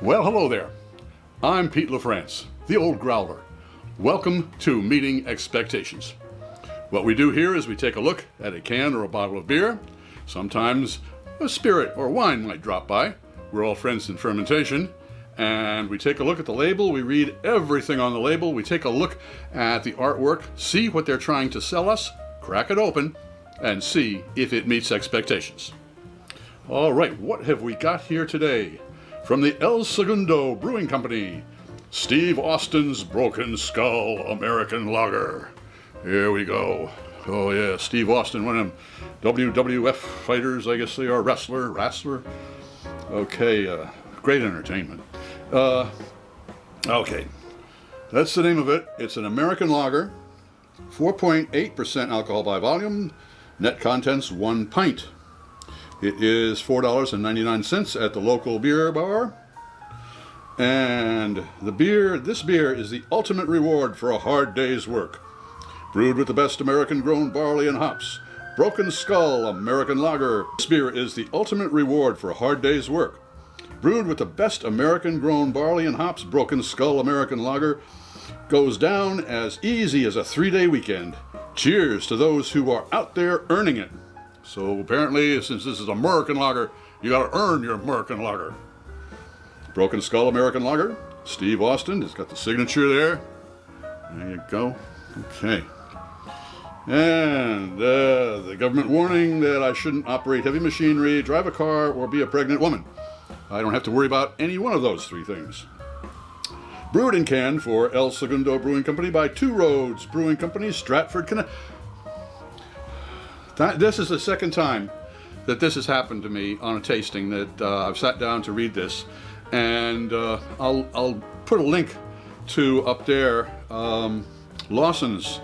Well, hello there. I'm Pete LaFrance, the old Growler. Welcome to Meeting Expectations. What we do here is we take a look at a can or a bottle of beer. Sometimes a spirit or wine might drop by. We're all friends in fermentation. And we take a look at the label. We read everything on the label. We take a look at the artwork, see what they're trying to sell us, crack it open, and see if it meets expectations. All right, what have we got here today? From the Segundo Brewing Company, Steve Austin's Broken Skull American Lager. Here we go. Oh yeah, Steve Austin, one of them WWF fighters, I guess they are, wrestler. Okay, great entertainment. Okay, that's the name of it. It's an American lager, 4.8% alcohol by volume, net contents 1 pint. It is $4.99 at the local beer bar. And this beer is the ultimate reward for a hard day's work. Brewed with the best American-grown barley and hops, Broken Skull American Lager. This beer is the ultimate reward for a hard day's work. Brewed with the best American-grown barley and hops, Broken Skull American Lager goes down as easy as a 3-day weekend. Cheers to those who are out there earning it. So apparently, since this is American lager, you gotta earn your American lager. Broken Skull American Lager, Steve Austin, it's got the signature there. There you go. Okay. And the government warning that I shouldn't operate heavy machinery, drive a car, or be a pregnant woman. I don't have to worry about any one of those 3 things. Brewed and canned for El Segundo Brewing Company by Two Roads Brewing Company, Stratford, Connecticut. This is the second time that this has happened to me on a tasting that I've sat down to read this, and I'll put a link to up there Lawson's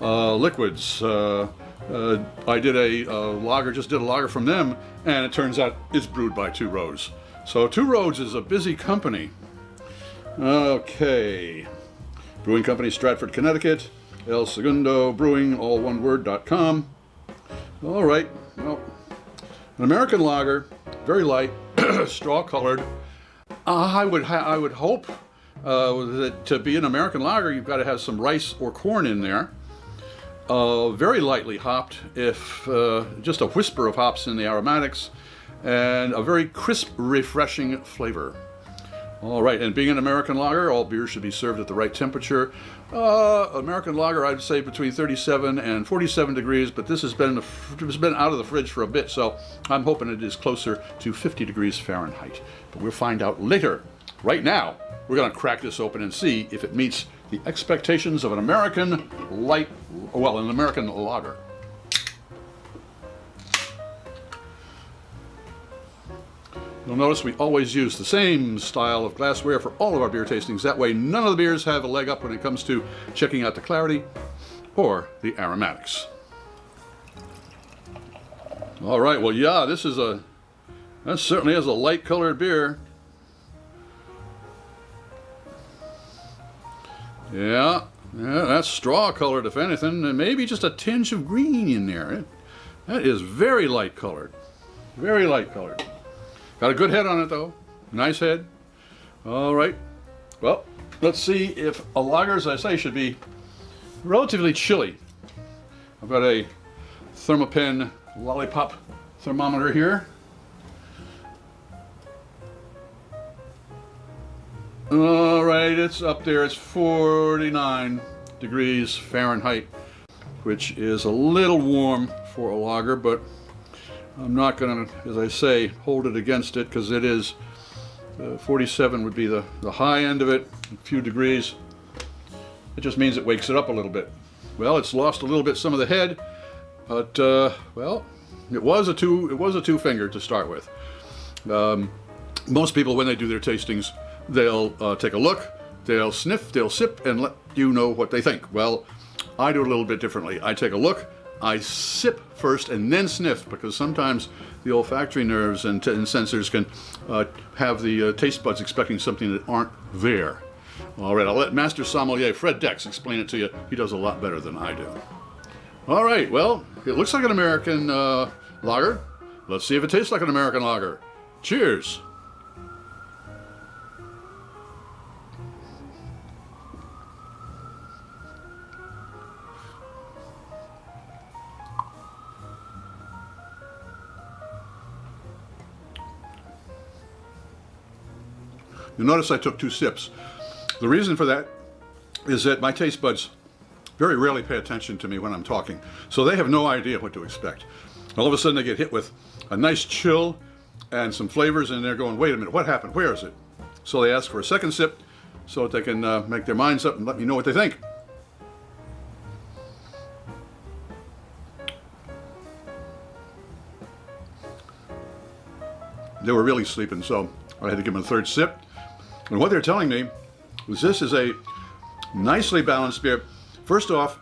liquids. I did a lager from them, and it turns out it's brewed by Two Roads. So Two Roads is a busy company. Okay, Brewing Company, Stratford, Connecticut. El Segundo Brewing, all one word.com. All right, well, an American lager, very light, straw-colored. I would hope that to be an American lager, you've got to have some rice or corn in there. Very lightly hopped, if just a whisper of hops in the aromatics, and a very crisp, refreshing flavor. All right, and being an American lager, all beers should be served at the right temperature. American lager, I'd say between 37 and 47 degrees, but this has been out of the fridge for a bit, so I'm hoping it is closer to 50 degrees Fahrenheit. But we'll find out later. Right now, we're going to crack this open and see if it meets the expectations of an American lager. You'll notice we always use the same style of glassware for all of our beer tastings. That way, none of the beers have a leg up when it comes to checking out the clarity or the aromatics. All right, well, yeah, that certainly is a light-colored beer. Yeah, that's straw-colored, if anything, and maybe just a tinge of green in there. That is very light-colored. Very light-colored. Got a good head on it, though. Nice head. All right. Well, let's see if a lager, as I say, should be relatively chilly. I've got a Thermopen lollipop thermometer here. All right, it's up there. It's 49 degrees Fahrenheit, which is a little warm for a lager, but I'm not going to, as I say, hold it against it, because it is 47 would be the high end of it, a few degrees. It just means it wakes it up a little bit. Well, it's lost a little bit some of the head, but well, it was a two finger to start with. Most people, when they do their tastings, they'll take a look, they'll sniff, they'll sip, and let you know what they think. Well, I do it a little bit differently. I take a look, I sip first and then sniff, because sometimes the olfactory nerves and sensors can have the taste buds expecting something that aren't there. All right, I'll let Master Sommelier Fred Dex explain it to you. He does a lot better than I do. All right, well, it looks like an American lager. Let's see if it tastes like an American lager. Cheers. You'll notice I took 2 sips. The reason for that is that my taste buds very rarely pay attention to me when I'm talking, so they have no idea what to expect. All of a sudden they get hit with a nice chill and some flavors, and they're going, wait a minute, what happened? Where is it? So they ask for a second sip so that they can make their minds up and let me know what they think. They were really sleeping, so I had to give them a third sip. And what they're telling me is this is a nicely balanced beer. First off,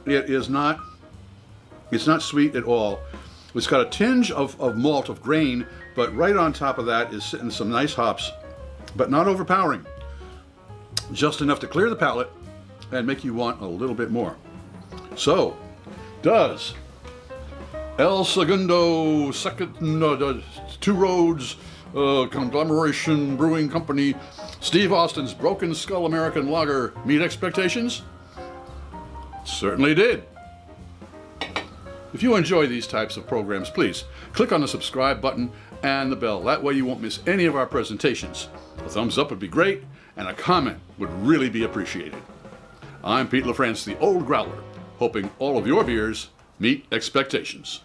it's not sweet at all. It's got a tinge of malt, of grain, but right on top of that is sitting some nice hops, but not overpowering. Just enough to clear the palate and make you want a little bit more. So, does El Segundo Two Roads Conglomeration Brewing Company Steve Austin's Broken Skull American Lager meet expectations? Certainly did. If you enjoy these types of programs, please click on the subscribe button and the bell. That way you won't miss any of our presentations. A thumbs up would be great, and a comment would really be appreciated. I'm Pete LaFrance, the Old Growler, hoping all of your beers meet expectations.